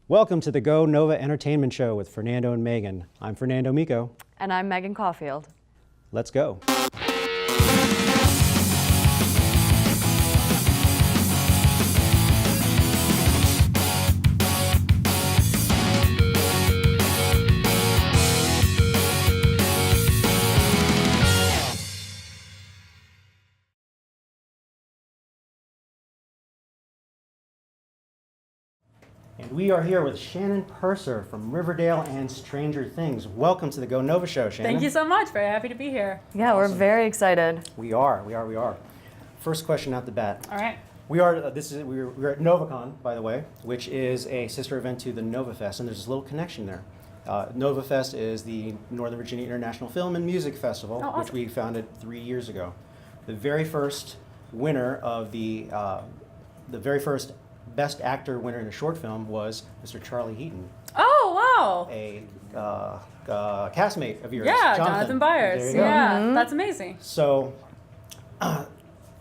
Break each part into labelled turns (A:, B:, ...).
A: Welcome to the Go Nova Entertainment Show with Fernando and Megan. I'm Fernando Mico.
B: And I'm Megan Caulfield.
A: Let's go. And we are here with Shannon Pursor from Riverdale and Stranger Things. Welcome to the Go Nova Show, Shannon.
C: Thank you so much. Very happy to be here.
B: Yeah,
A: Awesome.
B: We're very excited.
A: We are. First question out the bat.
C: All right.
A: We're at NovaCon, by the way, which is a sister event to the NovaFest, and there's a little connection there. NovaFest is the Northern Virginia International Film and Music Festival,
C: Oh, awesome.
A: which we founded 3 years ago. The very first winner of the very first Best Actor winner in a short film was Mr. Charlie Heaton,
C: Oh, wow.
A: a castmate of yours.
C: Yeah, Jonathan Byers.
A: There you go.
C: Yeah, that's amazing.
A: So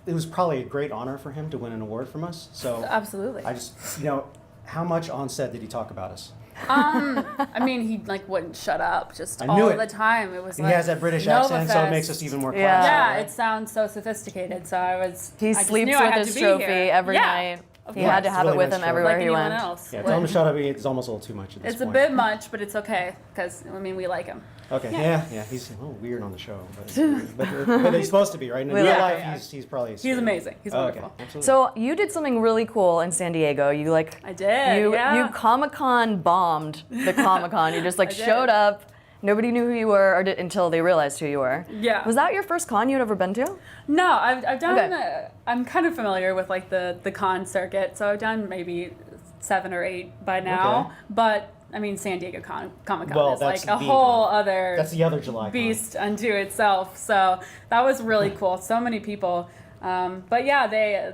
A: it was probably a great honor for him to win an award from us. So
C: Absolutely.
A: I just, how much on set did he talk about us?
C: I mean, he wouldn't shut up just
A: I knew
C: all
A: it.
C: the time. It was
A: And
C: like
A: he has that British accent, so it
C: NovaFest.
A: makes us even more classy.
B: Yeah.
C: Yeah,
A: right?
C: it sounds so sophisticated. So I
B: He
C: just
B: sleeps
C: knew I
B: with
C: had
B: his
C: to be
B: trophy
C: here.
B: every
C: Yeah,
B: night.
C: of
B: He
C: course.
B: had to
A: It's
B: have
A: really
B: it with
A: nice
B: him
A: trophy.
B: everywhere
C: Like
B: he
C: anyone
B: went.
C: else.
A: Yeah, tell him to shut up. It's almost a little too much at this
C: It's a
A: point.
C: bit much, but it's okay because we like him.
A: Okay, yeah, he's a little weird on the show, but he's supposed to be, right? In real
B: like
A: life,
C: it, yeah.
A: he's probably
C: He's
A: straight.
C: amazing. He's
A: Oh,
C: wonderful.
A: okay, absolutely.
B: So you did something really cool in San Diego. You
C: I did.
B: you Comic-Con bombed the Comic-Con. You just
C: I did.
B: showed up. Nobody knew who you were until they realized who you were.
C: Yeah.
B: Was that your first con you'd ever been to?
C: No, I've done.
B: Okay.
C: I'm kind of familiar with like the con circuit, so I've done maybe 7 or 8 by now.
A: Okay.
C: But I mean, San Diego Comic-Con
A: Well,
C: is
A: that's
C: like a
A: the
C: whole
A: con.
C: other
A: That's the other July con.
C: beast unto itself. So that was really cool. So many people. But yeah,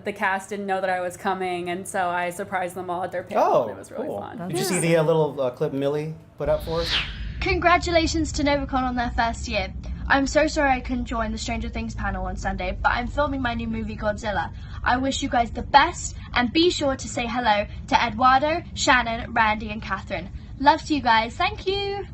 C: the cast didn't know that I was coming, and so I surprised them all at their panel.
A: Oh,
C: and it was really
A: cool.
C: fun.
A: Did you see the little clip Millie put up for us?
D: Congratulations to NovaCon on their first year. I'm so sorry I couldn't join the Stranger Things panel on Sunday, but I'm filming my new movie Godzilla. I wish you guys the best, and be sure to say hello to Eduardo, Shannon, Randy, and Catherine. Love to you guys. Thank you.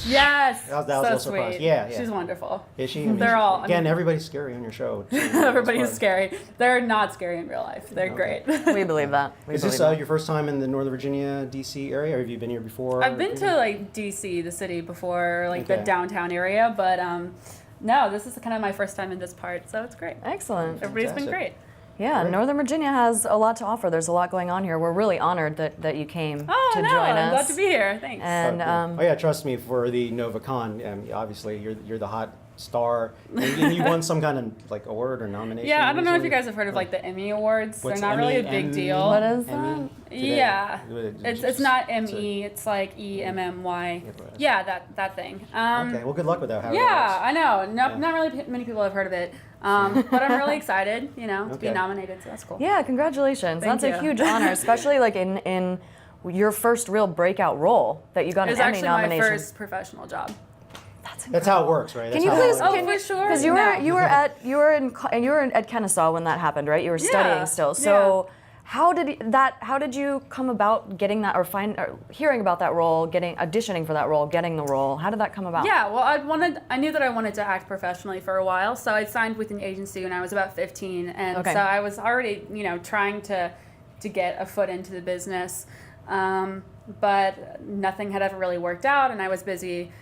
C: Yes,
A: That was
C: so
A: a little surprise.
C: sweet.
A: Yeah.
C: She's wonderful.
A: Is she? I mean,
C: They're all- I
A: Again,
C: mean-
A: everybody's scary on your show.
C: Everybody's scary. They're not scary in real life. They're
A: Okay.
C: great.
B: We believe that.
A: Is this your first time in the Northern Virginia, D.C. area, or have you been here before?
C: I've been to like DC, the city before, like the
A: Okay.
C: downtown area, but no, this is kind of my first time in this part, so it's great.
B: Excellent.
C: Everybody's been
A: Fantastic.
C: great.
B: Yeah,
A: Great.
B: Northern Virginia has a lot to offer. There's a lot going on here. We're really honored that you came
C: Oh
B: to
C: no,
B: join
C: I'm
B: us.
C: glad to be here. Thanks.
B: And
A: Oh yeah, trust me, for the NovaCon, obviously you're the hot star, and you won some kind of like award or nomination.
C: yeah, I don't know if
A: recently.
C: you guys have heard of like the Emmy Awards.
A: What's
C: They're not
A: Emmy?
C: really a big
A: Emmy?
C: deal.
B: what is
A: Emmy?
B: that?
A: Today?
C: Yeah,
A: It's
C: it's not
A: it's a-
C: ME. It's like EMMY.
A: Yeah, but-
C: Yeah, that thing.
A: Okay, well, good luck with that. however
C: Yeah,
A: that
C: I know. No,
A: Yeah.
C: not really many people have heard of it, but I'm really excited. To be
A: Okay.
C: nominated. So that's cool.
B: Yeah, congratulations.
C: Thank
B: That's a
C: you.
B: huge honor, especially like in your first real breakout role that you got
C: It was
B: an Emmy
C: actually
B: nomination.
C: my first professional job.
A: That's how it works, right?
B: Can
A: That's
B: you
A: how
B: please?
A: it
C: Oh,
B: Can
C: for
B: you,
C: sure.
B: Because you
C: No.
B: were at Kennesaw when that happened, right? You were studying
C: Yeah,
B: still. So how did you come about getting that or hearing about that role, auditioning for that role, getting the role? How did that come about?
C: Yeah, well, I knew that I wanted to act professionally for a while, so I signed with an agency when I was about 15, and
B: Okay.
C: so I was already, trying to get a foot into the business, but nothing had ever really worked out, and I was busy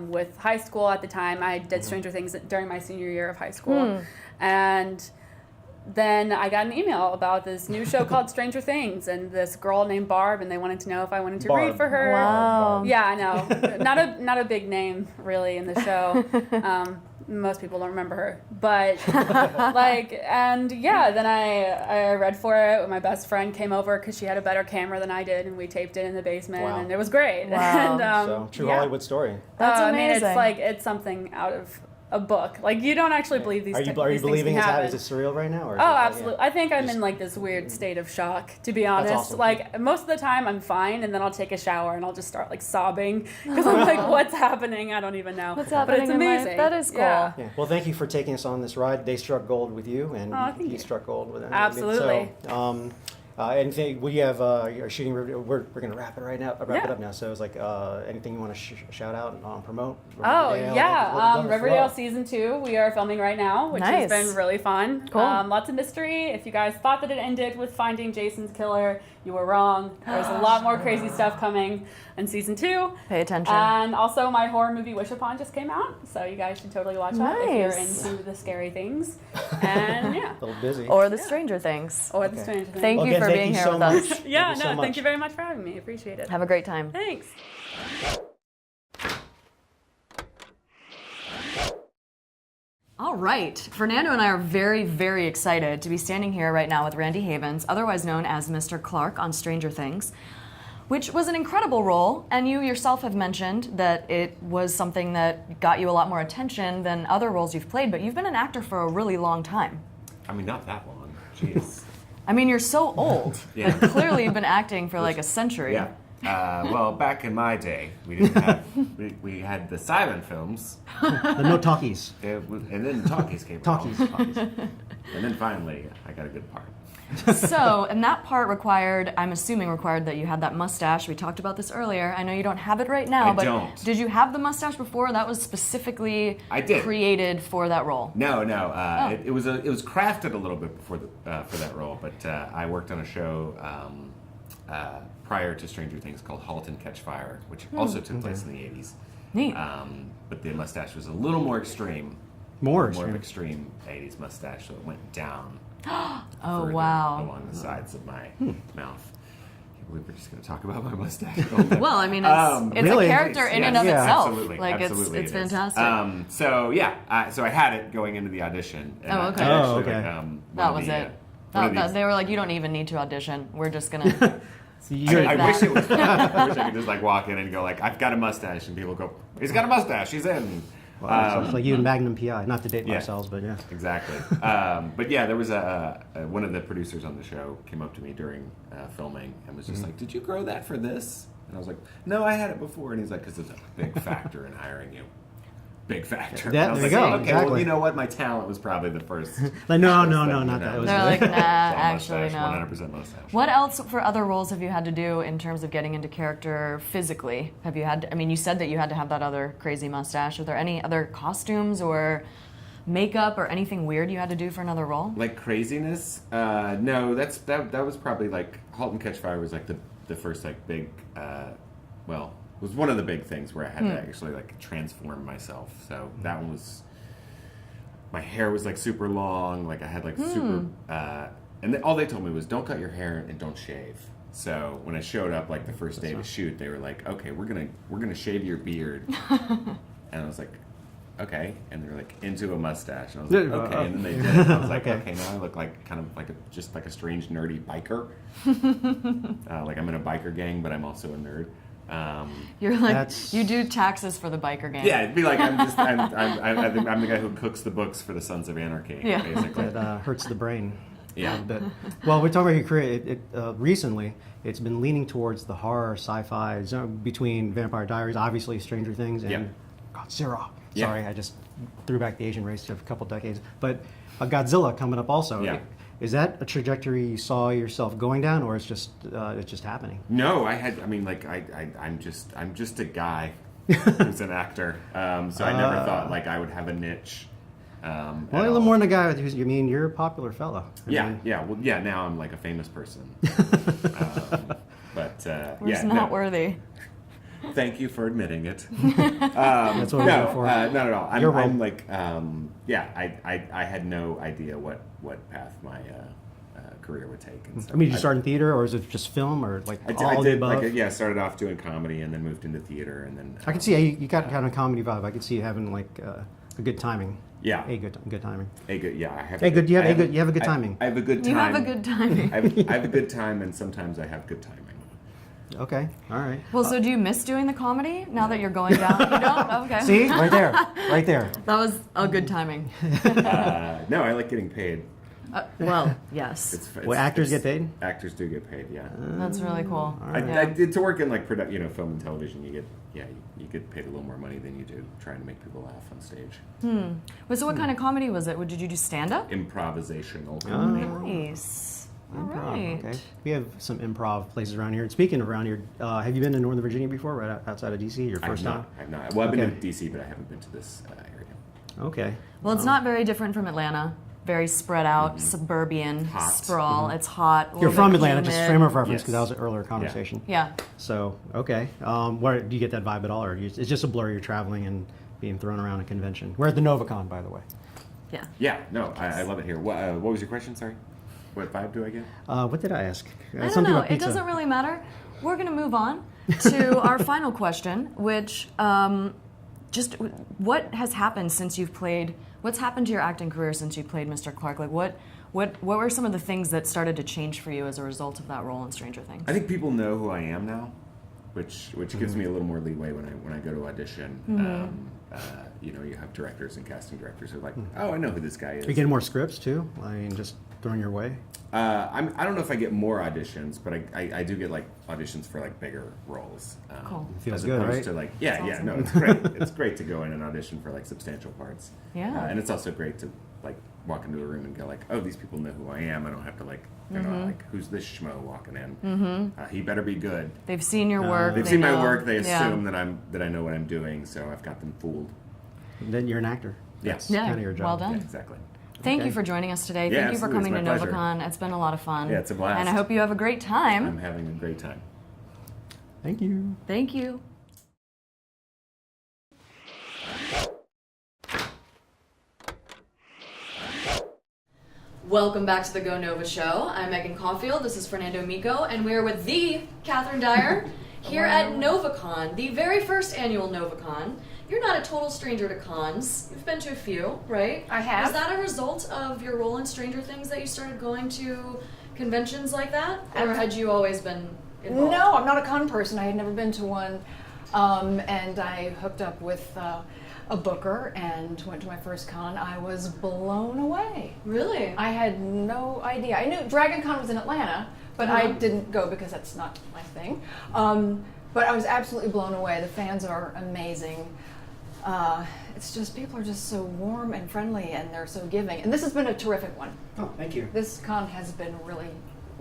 C: with high school at the time. I did Stranger Things during my senior year of high school, and then I got an email about this new show called Stranger Things, and this girl named Barb, and they wanted to know if I wanted to
A: Barb.
C: read for her.
B: Wow.
C: Yeah, I know. Not a big name really in the show. Most people don't remember her, but then I read for it. My best friend came over because she had a better camera than I did, and we taped it in the basement,
A: Wow.
C: and it was great.
B: Wow.
C: And,
A: So true
C: yeah.
A: Hollywood story.
B: That's
C: I mean,
B: amazing.
C: it's something out of a book. Like, you don't actually believe these.
A: Are you
C: these
A: believing
C: things can
A: it's
C: happen.
A: is it surreal right now? Or
C: Oh, absolutely. I think I'm in like this weird state of shock, to be honest.
A: awesome.
C: Like, most of the time I'm fine, and then I'll take a shower and I'll just start like sobbing because I'm like, what's happening? I don't even know.
B: What's
C: But
B: happening
C: it's
B: in life?
C: amazing.
B: That is cool.
C: Yeah.
A: Yeah. Well, thank you for taking us on this ride. They struck gold with you, and
C: Oh, thank
A: you
C: you.
A: struck gold with them.
C: Absolutely.
A: So, Anything we have our shooting. We're gonna wrap it right now. Wrap it up now. So it's like anything you want to shout out and promote.
C: Oh
A: Riverdale,
C: yeah, Riverdale season 2 we are filming right now, which
B: Nice.
C: has been really fun.
B: Cool.
C: Lots of mystery. If you guys thought that it ended with finding Jason's killer, you were wrong. There's a lot more crazy stuff coming in season 2.
B: Pay attention.
C: And also my horror movie Wish Upon just came out, so you guys should totally watch that if
B: Nice.
C: you're into the scary things. And yeah.
A: A little busy.
B: Or the Stranger Things.
C: Or the Stranger Things.
B: Thank
A: Well,
B: you
A: again,
B: for
A: thank
B: being
A: you
B: here
A: so
B: with
A: much.
B: us.
C: Yeah,
A: Thank you so
C: no,
A: much.
C: thank you very much for having me. Appreciate it.
B: Have a great time.
C: Thanks.
B: All right. Fernando and I are very, very excited to be standing here right now with Randy Havens, otherwise known as Mr. Clark on Stranger Things, which was an incredible role. And you yourself have mentioned that it was something that got you a lot more attention than other roles you've played, but you've been an actor for a really long time.
E: I mean, not that long. Jeez.
B: I mean, you're so old.
E: Yeah.
B: But clearly you've been acting for like a century.
E: Yeah. Well, back in my day, we didn't have we had the silent films,
A: The no talkies.
E: and then talkies came.
A: Talkies.
E: Talkies. And then finally, I got a good part.
B: So, and that part required, I'm assuming required that you had that mustache. We talked about this earlier. I know you don't have it right now,
E: I
B: but
E: don't.
B: did you have the mustache before? That was specifically
E: I did.
B: created for that role.
E: No.
B: Oh.
E: It was crafted a little bit before for that role, but I worked on a show prior to Stranger Things called *Halt and Catch Fire*, which also took place in the '80s.
B: Neat.
E: But the mustache was a little more extreme.
A: More
E: of
A: extreme.
E: extreme '80s mustache, so it went down.
B: Oh,
E: further
B: wow.
E: Along the sides of my mouth. Can't believe we're just going to talk about my mustache.
B: Well, I mean, it's
A: Really?
B: a character in and of
A: Yeah,
B: itself.
E: Absolutely,
B: Like,
E: absolutely
B: it's
E: it is.
B: fantastic.
E: So yeah, so I had it going into the audition. And
B: Oh, okay.
E: I actually,
A: Oh, okay.
B: That was it. They were like, you don't even need to audition. We're just going to...
A: So you're,
E: I
B: that.
E: wish it was fun. I wish I could just like walk in and go like, I've got a mustache, and people go, he's got a mustache, he's in.
A: wow, so it's like you and Magnum PI. Not to date
E: Yeah.
A: ourselves, but yeah.
E: Exactly. But yeah, there was one of the producers on the show came up to me during filming and was just like, "Did you grow that for this?" And I was like, "No, I had it before." And he's like, "Because it's a big factor in hiring you." Big factor.
A: That-
E: And I was
A: there
E: like,
A: you go,
E: "Oh, okay, well,
A: exactly."
E: you know what? My talent was probably the first.
A: Like, no,
E: first
A: no,
E: thing,
A: no,
E: you
A: not
E: know.
A: that. It was
B: They're like, nah,
E: It's all
B: actually,
E: mustache,
B: no.
E: 100% mustache.
B: What else for other roles have you had to do in terms of getting into character physically? Have you had, I mean, you said that you had to have that other crazy mustache. Are there any other costumes or makeup or anything weird you had to do for another role?
E: Like craziness? No, that was probably like *Halt and Catch Fire* was like the first like big, well, it was one of the big things where I had to actually like transform myself. So that one was, my hair was like super long, like I had like super, and all they told me was don't cut your hair and don't shave. So when I showed up like the first day to shoot, they were like, okay, we're gonna shave your beard, and I was like, okay, and they're like into a mustache, and I was like, okay, and then they did it. I was like,
A: Okay.
E: okay, now I look like kind of like just like a strange nerdy biker, like I'm in a biker gang, but I'm also a nerd.
B: You're like,
A: That's-
B: you do taxes for the biker gang.
E: Yeah, it'd be like I'm the guy who cooks the books for the Sons of Anarchy,
B: Yeah.
E: basically.
A: It hurts the brain.
E: Yeah.
A: A bit. Well, we're talking about your career. Recently, it's been leaning towards the horror, sci-fi, between Vampire Diaries, obviously Stranger Things, and
E: Yeah.
A: Godzilla.
E: Yeah.
A: Sorry, I just threw back the Asian race to a couple decades. But Godzilla coming up also.
E: Yeah.
A: Is that a trajectory you saw yourself going down, or it's just happening?
E: No, I'm just a guy who's an actor. So I never thought like I would have a niche.
A: Well, a little more than a guy who's. I mean, you're a popular fella. I mean,
E: Yeah. Now I'm like a famous person. But
B: We're just
E: yeah,
B: not
E: no,
B: worthy.
E: thank you for admitting it.
A: That's what we're
E: No,
A: here for.
E: not at all.
A: Your
E: I'm
A: role.
E: like, I had no idea what path my career would take. And so
A: I mean, did you start in theater, or is it just film, or like
E: I
A: all the
E: did
A: above?
E: started off doing comedy and then moved into theater and then.
A: I can see you got kind of a comedy vibe. I can see you having like a good timing.
E: Yeah.
A: A good timing.
E: A good, yeah. I have
A: Hey, good. You have
E: I
A: a good. You have a good timing.
E: I have a good time.
B: You have a good timing.
E: I have a good time, and sometimes I have good timing.
A: Okay. All right.
B: Well, so do you miss doing the comedy now that you're going down? You don't? Okay.
A: See, right there, right there.
B: That was a good timing.
E: No, I like getting paid.
B: Well, yes.
A: What, actors get paid?
E: Actors do get paid, yeah.
B: That's really cool.
E: I
B: Yeah.
E: did to work in like film and television. You get paid a little more money than you do trying to make people laugh on stage.
B: Well, so what kind of comedy was it? Did you do stand-up?
E: Improvisational.
B: Nice.
A: Improv,
B: right.
A: okay. We have some improv places around here. And speaking of around here, have you been to Northern Virginia before, right outside of D.C., your first time?
E: I've not. Well, I've been
A: Okay.
E: to D.C., but I haven't been to this area.
A: Okay.
B: Well, it's not very different from Atlanta. Very spread out, suburban
E: Hot.
B: sprawl. It's hot. a
A: You're
B: little
A: from
B: bit
A: Atlanta, just
B: humid.
A: frame of reference,
E: Yes.
A: because that was an earlier conversation.
B: Yeah.
A: So, okay. Where do you get that vibe at all, or it's just a blur? You're traveling and being thrown around a convention. We're at the NovaCon, by the way.
B: Yeah.
E: Yeah, no, I love it here. What was your question? Sorry. What vibe do I get?
A: What did I ask?
B: I don't
A: Something
B: know.
A: about
B: It
A: pizza.
B: doesn't really matter. We're going to move on to our final question, which just what has happened since you've played? What's happened to your acting career since you played Mr. Clark? Like what were some of the things that started to change for you as a result of that role in Stranger Things?
E: I think people know who I am now, which gives me a little more leeway when I go to audition. You have directors and casting directors who are like, oh, I know who this guy is.
A: Are you getting more scripts too? I mean, just thrown your way.
E: I don't know if I get more auditions, but I do get like auditions for like bigger roles.
B: Cool.
A: Feels
E: as
A: good,
E: opposed
A: right?
E: to like
B: awesome.
E: no, it's great. It's great to go in and audition for like substantial parts.
B: Yeah.
E: And it's also great to like walk into a room and go like, oh, these people know who I am. I don't have to like, like who's this schmo walking in? He better be good.
B: They've seen your work.
E: They've
B: they
E: seen my
B: know.
E: work. They
B: Yeah.
E: assume that I know what I'm doing. So I've got them fooled.
A: Then you're an actor.
E: Yes.
B: Yeah.
A: Kind of your job.
B: Well done.
E: Yeah, exactly.
B: Thank
A: Okay.
B: you for joining us today.
E: Yeah,
B: Thank you for
E: absolutely.
B: coming
E: It's
B: to
E: my pleasure.
B: NovaCon. It's been a lot of fun.
E: Yeah, it's a blast.
B: And I hope you have a great time.
E: I'm having a great time.
A: Thank you.
B: Thank you. Welcome back to the Go Nova Show. I'm Megan Caulfield. This is Fernando Miko, and we are with the Catherine Dyer here at NovaCon, the very first annual NovaCon. You're not a total stranger to cons. You've been to a few, right?
F: I have.
B: Was that a result of your role in Stranger Things that you started going to conventions like that, or had you always been involved?
F: No, I'm not a con person. I had never been to one. And I hooked up with a booker and went to my first con. I was blown away.
B: Really?
F: I had no idea. I knew Dragon Con was in Atlanta, but I didn't go because that's not my thing. But I was absolutely blown away. The fans are amazing. It's just, people are just so warm and friendly, and they're so giving. And this has been a terrific one.
A: Oh, thank you.
F: This con has been really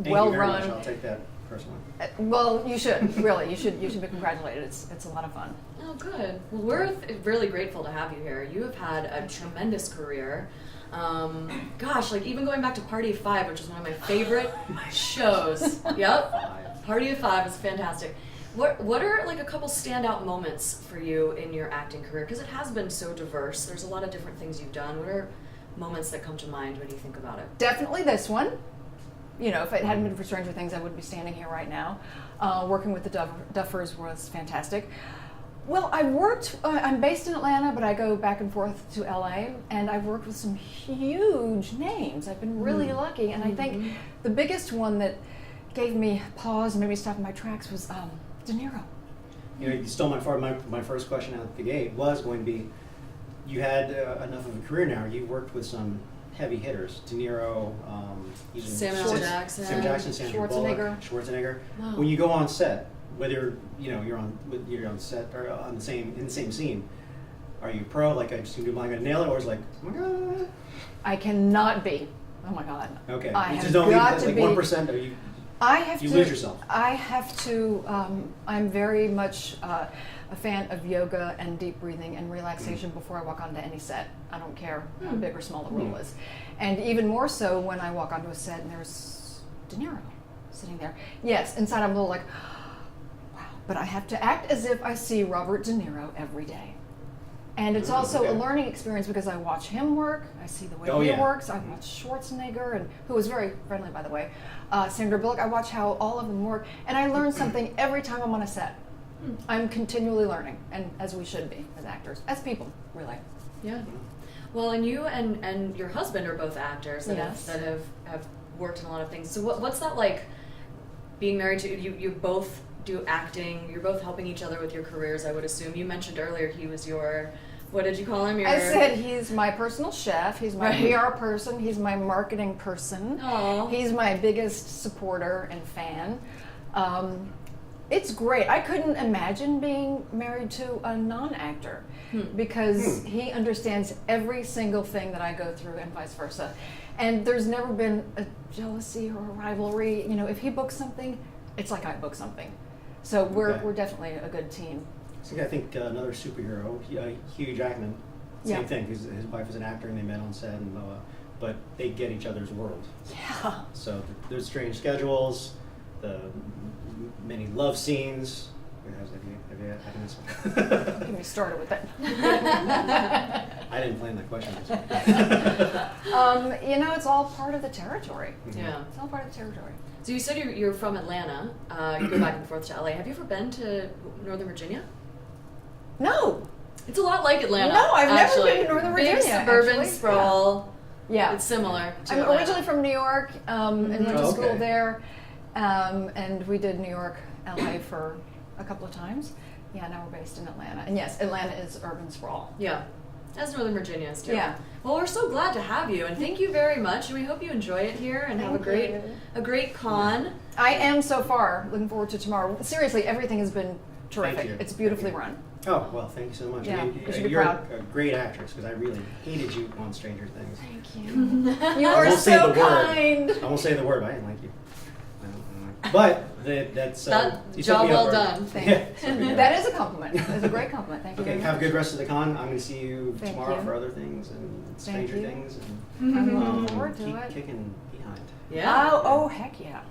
A: Thank
F: well
A: you very
F: run.
A: much. I'll take that personally.
F: Well, you should really. You should be congratulated. It's a lot of fun.
B: Oh, good. Well, we're really grateful to have you here. You have had a tremendous career. Gosh, like even going back to Party of Five, which is one of my favorite shows. Yep. Party of Five is fantastic. What are like a couple standout moments for you in your acting career? Because it has been so diverse. There's a lot of different things you've done. What are moments that come to mind when you think about it?
F: Definitely this one. You know, if it hadn't been for Stranger Things, I wouldn't be standing here right now. Working with the Duffers was fantastic. Well, I'm based in Atlanta, but I go back and forth to LA, and I've worked with some huge names. I've been really lucky, and I think the biggest one that gave me pause and made me stop in my tracks was De Niro.
A: You know, you stole my first question out the gate was going to be, you had enough of a career now. You worked with some heavy hitters, De Niro, even
B: Samuel Jackson.
A: Sam Jackson, Sandra Bullock, Schwarzenegger.
B: Wow.
A: When you go on set, whether you're on set or in the same scene, are you pro? Like I just am gonna nail it, or is like, oh my god?
F: I cannot be. Oh my God.
A: Okay,
F: I
A: you
F: have
A: just don't
F: got
A: leave,
F: to
A: like
F: be.
A: 1%. Or you lose yourself.
F: I have to. I'm very much a fan of yoga and deep breathing and relaxation before I walk onto any set. I don't care how big or small the role is, and even more so when I walk onto a set and there's De Niro sitting there. Yes, inside I'm a little like, wow, but I have to act as if I see Robert De Niro every day. And it's also a learning experience because I watch him work, I see the way he works, I watch Schwarzenegger, and who was very friendly, by the way, Sandra Bullock, I watch how all of them work, and I learn something every time I'm on a set. I'm continually learning, and as we should be as actors, as people, really.
B: Yeah. Well, and you and your husband are both actors that,
F: Yes.
B: have worked in a lot of things. So what's that like, being married to, you both do acting, you're both helping each other with your careers, I would assume. You mentioned earlier he was your, what did you call him?
F: I said he's my personal chef, he's my PR person, he's my marketing person,
B: Aw.
F: he's my biggest supporter and fan. It's great. I couldn't imagine being married to a non-actor because he understands every single thing that I go through and vice versa. And there's never been a jealousy or a rivalry. You know, if he books something, it's like I book something. So we're definitely a good team.
A: So I think another superhero, Hugh Jackman, same thing. His wife is an actor and they met on set, and but they get each other's world.
F: Yeah.
A: So there's strange schedules, the many love scenes. Have you had this one?
F: Don't get me started with that.
A: I didn't plan that question.
F: You know, it's all part of the territory.
B: Yeah.
F: It's all part of the territory.
B: So you said you're from Atlanta. You go back and forth to LA. Have you ever been to Northern Virginia?
F: No.
B: It's a lot like Atlanta.
F: No, I've never
B: actually.
F: been to Northern Virginia.
B: Big suburban
F: actually.
B: sprawl.
F: Yeah.
B: It's similar to
F: I'm
B: Atlanta.
F: originally from New York and went to
A: Oh,
F: school
A: okay.
F: there. And we did New York, LA for a couple of times. Yeah, now we're based in Atlanta. And yes, Atlanta is urban sprawl.
B: Yeah. As Northern Virginia is too.
F: Yeah.
B: Well, we're so glad to have you, and thank you very much. And we hope you enjoy it here and have a great con.
F: I am so far looking forward to tomorrow. Seriously, everything has been terrific.
A: Thank you.
F: It's beautifully run.
A: Oh, well, thank you so much.
F: Yeah, you should be
A: you're
F: proud.
A: a great actress because I really hated you on Stranger Things.
F: Thank you. You
A: I
F: are
A: won't say
F: so
A: the word.
F: kind.
A: I won't say the word, but I didn't like you. But that's
B: That
A: you
B: job
A: set me up
B: well
A: for-
B: done.
F: Thank
A: Yeah,
F: you.
A: set me up.
F: That is a compliment. It's a great compliment. Thank you
A: Okay,
F: very
A: have a
F: much.
A: good rest of the con. I'm going to see you
F: Thank
A: tomorrow
F: you.
A: for other things and
F: Thank
A: Stranger
F: you.
A: Things.
F: I'm
A: And,
F: looking forward to
A: keep
F: it.
A: kicking behind.
B: Yeah.
F: Oh, heck yeah.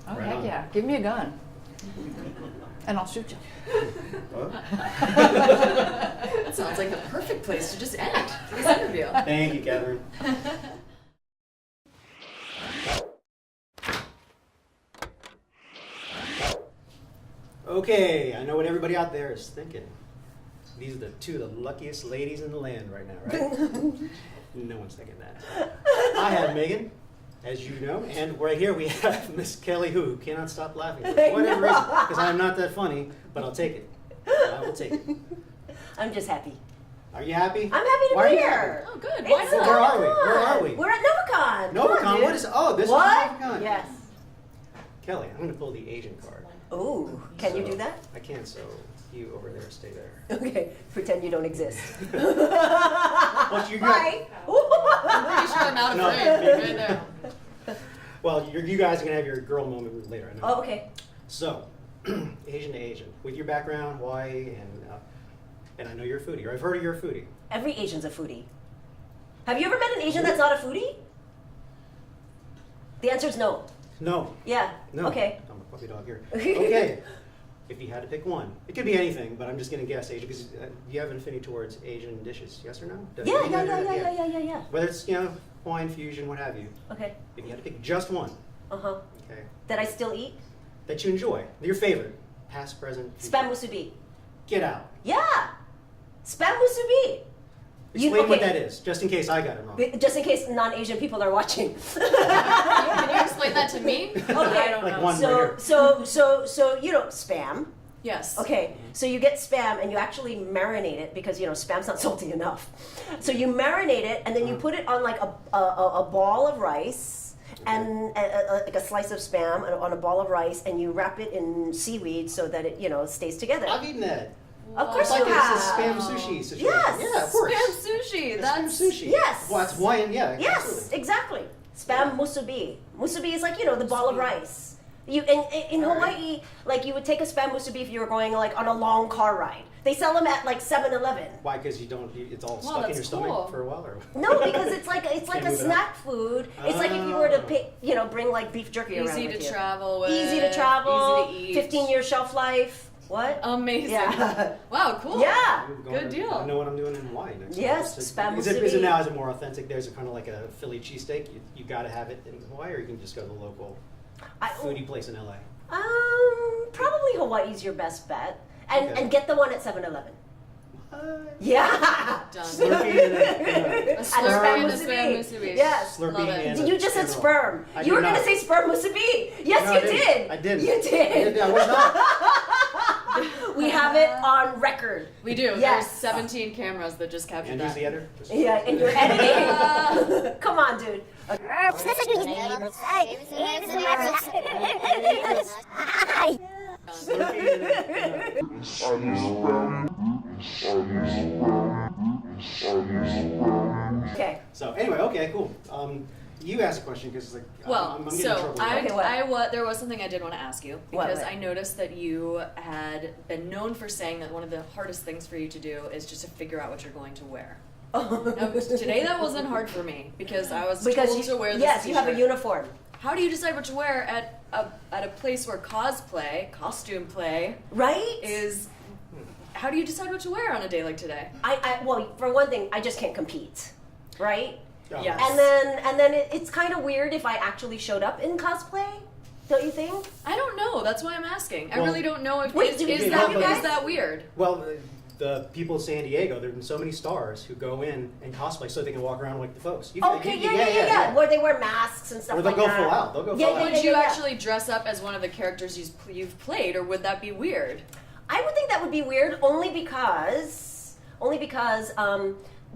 F: Oh,
A: Right
F: heck
A: on.
F: yeah. Give me a gun. And I'll shoot you.
A: Oh,
B: That sounds like the perfect place to just end this interview.
A: thank you, Catherine. Okay, I know what everybody out there is thinking. These are the two of the luckiest ladies in the land right now, right? No one's thinking that. I have Megan, as you know, and right here we have Miss Kelly, who cannot stop laughing for whatever reason, because I'm not that funny, but I'll take it. I will take it.
G: I'm just happy.
A: Are you happy?
G: I'm happy to
A: Why are
G: be
A: you
G: here.
B: Oh, good. Why
G: It's
B: not?
A: Where are we?
G: Novacon.
A: Where are we?
G: We're at Novacon. Come on,
A: Novacon?
G: dude.
A: What is? Oh, this
G: What?
A: is Novacon.
G: Yes.
A: Kelly, I'm going to pull the Asian card.
G: Ooh, can you
A: So-
G: do that?
A: I can, so you over there, stay there.
G: Okay, pretend you don't exist.
A: What you got?
G: Bye.
B: I'm pretty sure I'm out of
A: No,
B: frame
A: maybe.
B: right now.
A: Well, you guys are going to have your girl moment later, I know.
G: Oh, okay.
A: So, Asian to Asian. With your background, Hawaii, and I know you're a foodie, or I've heard you're a foodie.
G: Every Asian's a foodie. Have you ever met an Asian that's not a foodie? The answer is no.
A: No.
G: Yeah.
A: No.
G: Okay.
A: I'm a puppy dog here. Okay. If you had to pick one, it could be anything, but I'm just going to guess Asian, because you have an affinity towards Asian dishes, yes or no?
G: Yeah.
A: Whether it's, Hawaiian fusion, what have you.
G: Okay.
A: If you had to pick just one,
G: Uh-huh.
A: okay,
G: That I still eat?
A: that you enjoy, your favorite, past, present, future.
G: Spam musubi.
A: Get out.
G: Yeah. Spam musubi.
A: Explain what that is, just in case I got it wrong.
G: Just in case non-Asian people are watching.
B: Can you explain that to me?
G: Okay.
B: I don't
A: Like
B: know.
A: one right
G: So,
A: here.
G: so you know spam.
B: Yes.
G: Okay, so you get spam and you actually marinate it because spam's not salty enough. So you marinate it and then you put it on like a ball of rice and like a slice of spam on a ball of rice, and you wrap it in seaweed so that it stays together.
A: I've eaten that.
G: Of course
A: It's like
G: you
A: it's
G: have.
A: a spam sushi situation.
G: Yes.
A: Yeah, of course.
B: Spam sushi.
A: It's
B: That's
A: spam sushi.
G: Yes.
A: Well, it's Hawaiian, yeah.
G: Yes,
A: absolutely.
G: exactly. Spam musubi. Musubi is like the ball of rice. You in Hawaii, like you would take a spam musubi if you were going like on a long car ride. They sell them at like 7-Eleven.
A: Why? Because it's all
B: Wow,
A: stuck in
B: that's
A: your stomach
B: cool.
A: for a while, or
G: No, because it's like
A: Can't
G: a
A: move it
G: snack food. It's like if you were to pick, bring like beef jerky around
B: Easy
G: with
B: to
G: you.
B: travel with.
G: Easy to travel.
B: Easy to eat.
G: 15-year shelf life. What?
B: Amazing.
G: Yeah.
B: Wow, cool.
G: Yeah.
A: I'm
B: Good deal.
A: I know what I'm doing in Hawaii next.
G: Yes,
A: Is it-
G: spam
A: is it
G: musubi.
A: now? Is it more authentic? There's a kind of like a Philly cheesesteak. You got to have it in Hawaii, or you can just go to the local foodie place in LA.
G: Probably Hawaii's your best bet, and
A: Okay.
G: and get the one at 7-Eleven. Yeah.
B: Done.
A: Slurpee and a
B: A slurpee and a spam musubi.
G: Yes.
A: Slurpee
B: Love it.
A: and
G: You just said
A: and roll.
G: sperm.
A: I
G: You were
A: did
G: going to
A: not.
G: say sperm musubi. Yes,
A: No,
G: you
A: I didn't.
G: did.
A: I didn't.
G: You did.
A: I was not.
G: We have it on record.
B: We do.
G: Yes.
B: There's 17 cameras that just captured
A: Andrew's
B: that.
A: the editor. Just-
G: Yeah, and you're editing. Come on, dude.
B: on.
G: Okay.
A: So anyway, okay, cool. You asked a question because like
B: Well,
A: I'm getting in
B: so
A: trouble.
G: Okay, what?
B: there was something I did want to ask you
G: What?
B: because I noticed that you had been known for saying that one of the hardest things for you to do is just to figure out what you're going to wear. Now, today that wasn't hard for me because I was told to wear this
G: yes, you have a
B: t-shirt.
G: uniform.
B: How do you decide what to wear at a place where costume play,
G: Right?
B: is? How do you decide what to wear on a day like today?
G: Well, for one thing, I just can't compete, right?
A: Oh.
B: Yes.
G: And then it's kind of weird if I actually showed up in cosplay. Don't you think?
B: I don't know. That's why I'm asking. I
A: Well-
B: really don't know if
G: Wait,
B: is,
G: do
B: is
G: you
B: that
G: guys-
B: is that weird.
A: Well, the people in San Diego, there have been so many stars who go in and cosplay so they can walk around like the folks.
G: Okay, yeah. Where they wear masks and stuff
A: Or they'll
G: like
A: go
G: that.
A: full out. They'll go
G: Yeah,
A: full
G: yeah,
A: out.
B: Would you actually dress up as one of the characters you've played, or would that be weird?
G: I would think that would be weird only because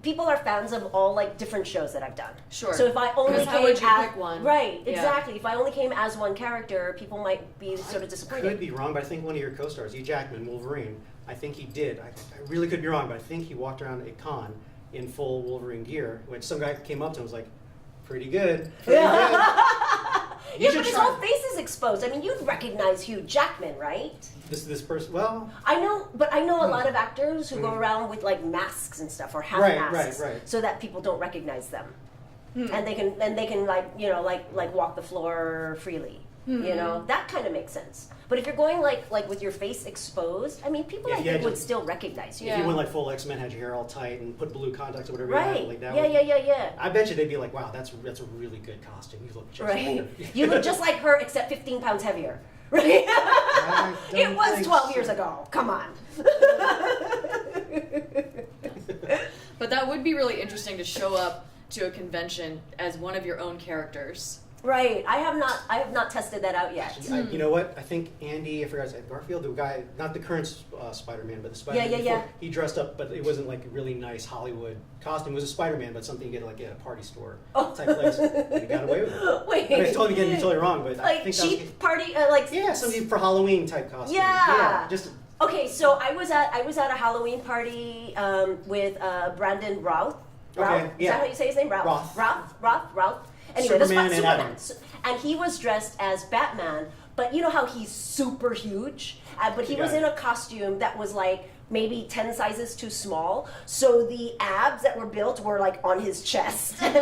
G: people are fans of all like different shows that I've done.
B: Sure.
G: So if I only
B: 'Cause
G: came
B: how would you
G: as
B: pick one?
G: right,
B: Yeah.
G: exactly. If I only came as one character, people might be sort of
A: Could
G: disappointed.
A: be wrong, but I think one of your co-stars, Hugh Jackman, Wolverine, I think he did. I really could be wrong, but I think he walked around a con in full Wolverine gear, which some guy came up to him and was like, pretty good. Pretty good. You
G: Yeah,
A: should
G: but his
A: try-
G: whole face is exposed. I mean, you'd recognize Hugh Jackman, right?
A: This person, well,
G: I know, but I know a lot of actors who go around with like masks and stuff or half
A: Right,
G: masks,
A: right.
G: so that people don't recognize them, and they can like like walk the floor freely. You know, that kind of makes sense. But if you're going like with your face exposed, I mean, people
A: Yeah,
G: I
A: if you
G: think
A: had
G: would
A: to-
G: still recognize you.
A: if you
B: Yeah.
A: went like full X-Men, had your hair all tight and put blue contacts or whatever you
G: Right.
A: had, like that
G: Yeah,
A: would-
G: yeah.
A: I bet you they'd be like, wow, that's a really good costume. You look just like
G: Right.
A: her.
G: You look just like her, except 15 pounds heavier. Right.
A: I
G: It
A: don't
G: was
A: think
G: 12
A: so.
G: years ago. Come on.
B: But that would be really interesting to show up to a convention as one of your own characters.
G: Right. I have not tested that out yet.
A: You know what? I think Andy, I forgot his name, Garfield, the guy, not the current Spider-Man, but the Spider-Man
G: Yeah.
A: before, he dressed up, but it wasn't like a really nice Hollywood costume. It was a Spider-Man, but something you get like at a party store type place. And he got away with it.
G: Wait.
A: I mean, you're totally wrong, but I
G: Like
A: think that was,
G: cheap party, like
A: yeah, something for Halloween type costume.
G: Yeah.
A: Just
G: Okay, so I was at a Halloween party with Brandon Routh.
A: Okay,
G: Is
A: yeah.
G: that how you say his name? Routh.
A: Roth.
G: Routh. Anyway, that's
A: Superman
G: not
A: and
G: Superman.
A: Adam.
G: And he was dressed as Batman, but you know how he's super huge? But he was
A: Yeah.
G: in a costume that was like maybe 10 sizes too small. So the abs that were built were like on his chest. And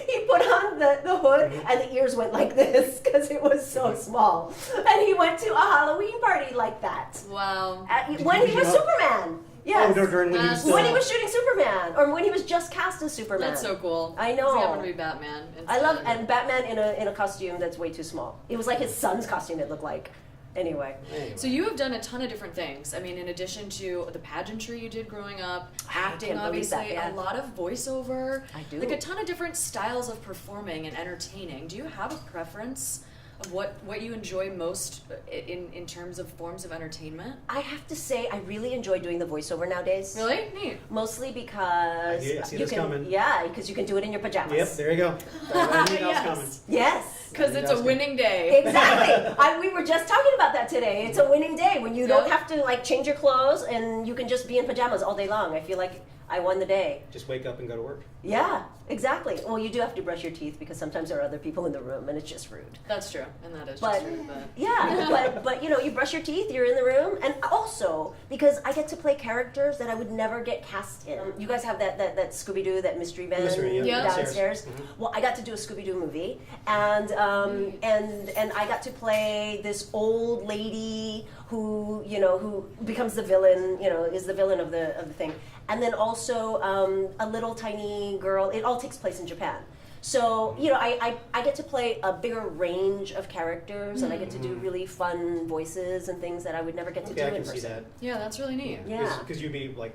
G: he put on the hood and the ears went like this because it was so small. And he went to a Halloween party like that.
B: Wow.
G: When
A: did
G: he
A: you
G: was
A: know-
G: Superman. Yes.
A: Oh, during when he was
B: That's-
A: still,
G: When he was shooting Superman, or when he was just cast as Superman.
B: That's so cool.
G: I
B: 'Cause
G: know.
B: He happened to be Batman.
G: I love
B: instead.
G: and Batman in a costume that's way too small. It was like his son's costume. It looked like. Anyway.
A: Anyway.
B: So you have done a ton of different things. I mean, in addition to the pageantry you did growing up,
G: I
B: acting,
G: can't believe that,
B: obviously,
G: yeah.
B: a lot of voiceover.
G: I do.
B: Like a ton of different styles of performing and entertaining. Do you have a preference of what you enjoy most in terms of forms of entertainment?
G: I have to say, I really enjoy doing the voiceover nowadays.
B: Really? Neat.
G: Mostly because
A: I see
G: you
A: this
G: can,
A: coming.
G: yeah, because you can do it in your pajamas.
A: Yep, there you go. I knew that was
B: Yes.
A: coming.
G: Yes.
B: Because it's a
A: That's
B: winning day.
G: Exactly. We were just talking about that today. It's a winning day when you don't
B: Yeah.
G: have to like change your clothes and you can just be in pajamas all day long. I feel like I won the day.
A: Just wake up and go to work.
G: Yeah, exactly. Well, you do have to brush your teeth because sometimes there are other people in the room and it's just rude.
B: That's true, and that is
G: But
B: just true. But
G: yeah, but you know, you brush your teeth, you're in the room, and also because I get to play characters that I would never get cast in. You guys have that Scooby Doo, that mystery van
A: Mystery, yeah.
G: downstairs.
A: Mhm.
G: Well, I got to do a Scooby Doo movie, and I got to play this old lady who who becomes the villain, is the villain of the thing, and then also a little tiny girl. It all takes place in Japan. So, I get to play a bigger range of characters, and I get to do really fun voices and things that I would never get to
A: Okay,
G: do
A: I
G: in
A: can
G: person.
A: see that.
B: yeah, that's really neat.
G: Yeah.
A: Because you'd be like,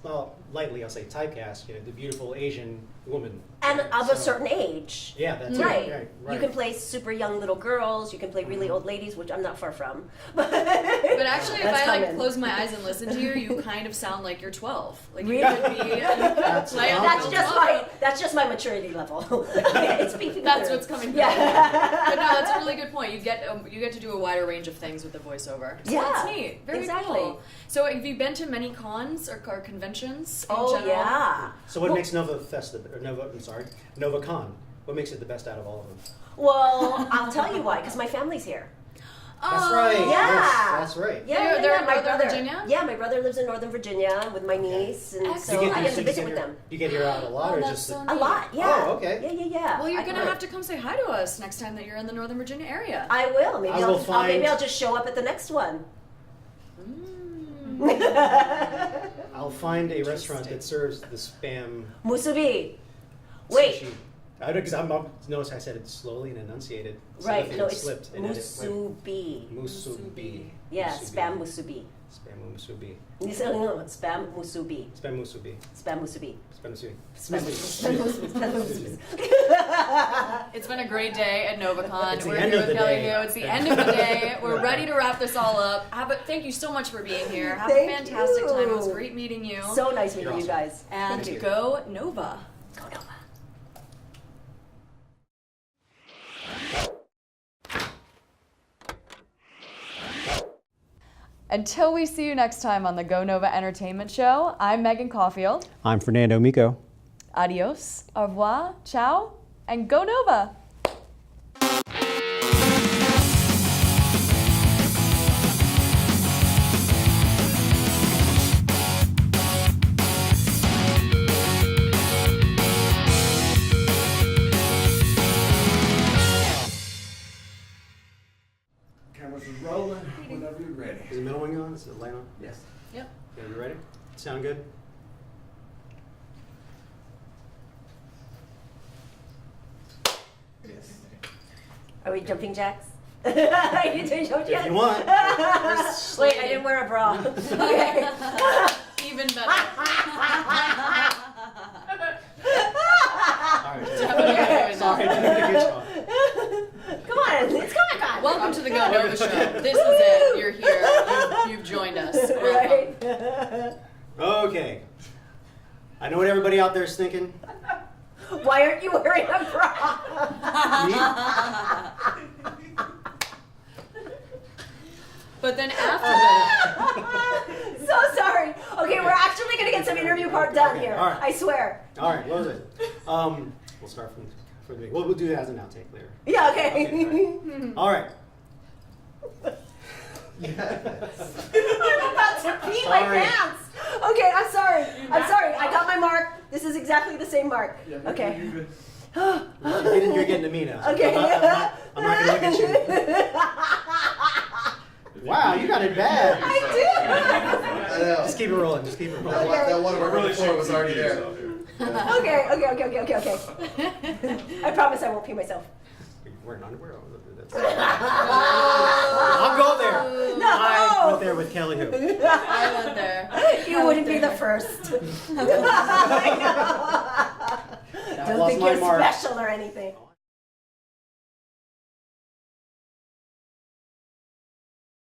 A: well, lightly I'll say typecast, the beautiful Asian woman.
G: And of a
A: So-
G: certain age.
A: Yeah, that's
G: Right.
A: right.
G: You can play super young little girls, you can play really old ladies, which I'm not far from.
B: But actually, if
G: That's
B: I like
G: coming.
B: close my eyes and listen to you, you kind of sound like you're 12. Like you
G: Really?
B: could be.
A: That's
B: like,
A: awesome.
G: That's
B: I'm
G: just
B: 12.
G: that's just my maturity level. It's speaking
B: That's
G: through.
B: what's coming through.
G: Yeah.
B: But no, that's a really good point. You get to do a wider range of things with the voiceover. So
G: Yeah,
B: that's neat. Very
G: exactly.
B: cool. So have you been to many cons or conventions in
G: Oh
B: general?
G: yeah.
A: So what makes NovaCon? What makes it the best out of all of them?
G: Well, I'll tell you why. Because my family's here.
A: That's right.
G: Yeah.
A: Yes, that's right.
B: They're in
G: my
B: Northern
G: brother.
B: Virginia?
G: Yeah, my brother lives in Northern Virginia with my niece, and so I get to visit with them.
A: You get here out a lot,
B: Oh,
A: or
B: that's
A: just
B: so
G: A lot, yeah.
A: Oh, okay.
G: Yeah.
B: Well, you're
G: I
B: gonna
G: can-
B: have to come say hi to us next time that you're in the Northern Virginia area.
G: I will. Maybe
A: I will
G: maybe
A: find-
G: I'll just show up at the next one.
A: I'll find a restaurant that serves the spam
G: Musubi. Wait.
A: sushi. Because notice I said it slowly and enunciated. So
G: Right.
A: nothing
G: No, it's
A: slipped. And then it went-
G: musubi.
A: Musubi.
G: Yeah,
A: Musubi.
G: spam musubi.
A: Spam musubi.
G: No, spam musubi.
A: Spam musubi.
G: Spam musubi.
A: Spam musubi.
G: Spam musubi. Spam musubi.
B: It's been a great day at NovaCon.
A: It's the
B: We're
A: end
B: here
A: of
B: with
A: the
B: Kelly
A: day.
B: Hu. It's the end of the day. We're ready to wrap this all up. Thank you so much for being here. Have a
G: Thank
B: fantastic
G: you.
B: time. It was great meeting you.
G: So nice meeting
A: You're
G: you guys.
B: and
A: Thank you.
B: go Nova.
G: Go Nova.
B: Until we see you next time on the Go Nova Entertainment Show, I'm Megan Caulfield.
A: I'm Fernando Megan.
B: Adios, au revoir, ciao, and go Nova!
E: Cameras is rolling. Whenever you're ready.
A: Is the middle one on? Is the light on?
E: Yes.
B: Yep.
A: Okay, you ready? Sound good?
E: Yes.
G: Are we jumping jacks? Are you doing jump
A: If
G: jacks?
A: you want.
G: Wait, I didn't wear a bra. Okay.
B: Even better.
A: All right.
B: Definitely.
A: Sorry, I didn't get you on.
G: Come on, it's Comic Con.
B: Welcome to the Go Nova Show. This is it. You're here. You've joined us. Welcome.
G: Right?
A: Okay. I know what everybody out there is thinking.
G: Why aren't you wearing a bra?
B: But then after that,
G: So sorry. Okay, we're actually gonna get some interview part done here.
A: All right.
G: I swear.
A: All right, what was it? We'll start from the beginning. We'll do that as an outtake later.
G: Yeah. Okay.
A: Okay, all right.
G: I'm about to pee my
A: Sorry.
G: pants. Okay, I'm sorry. I'm sorry. I got my mark. This is exactly the same mark. Okay.
A: You're getting to me now.
G: Okay.
A: I'm not gonna look at you. Wow, you got it bad.
G: I
A: Just keep it rolling. Just keep it rolling.
H: That one over really sure was already there.
G: do. Okay. I promise I won't pee myself.
A: You're wearing underwear? I'll go there.
G: No.
A: I went there with Kelly Hu.
B: I went there.
G: You wouldn't be the first.
A: I
G: Don't
A: lost
G: think
A: my
G: you're
A: mark.
G: special or anything.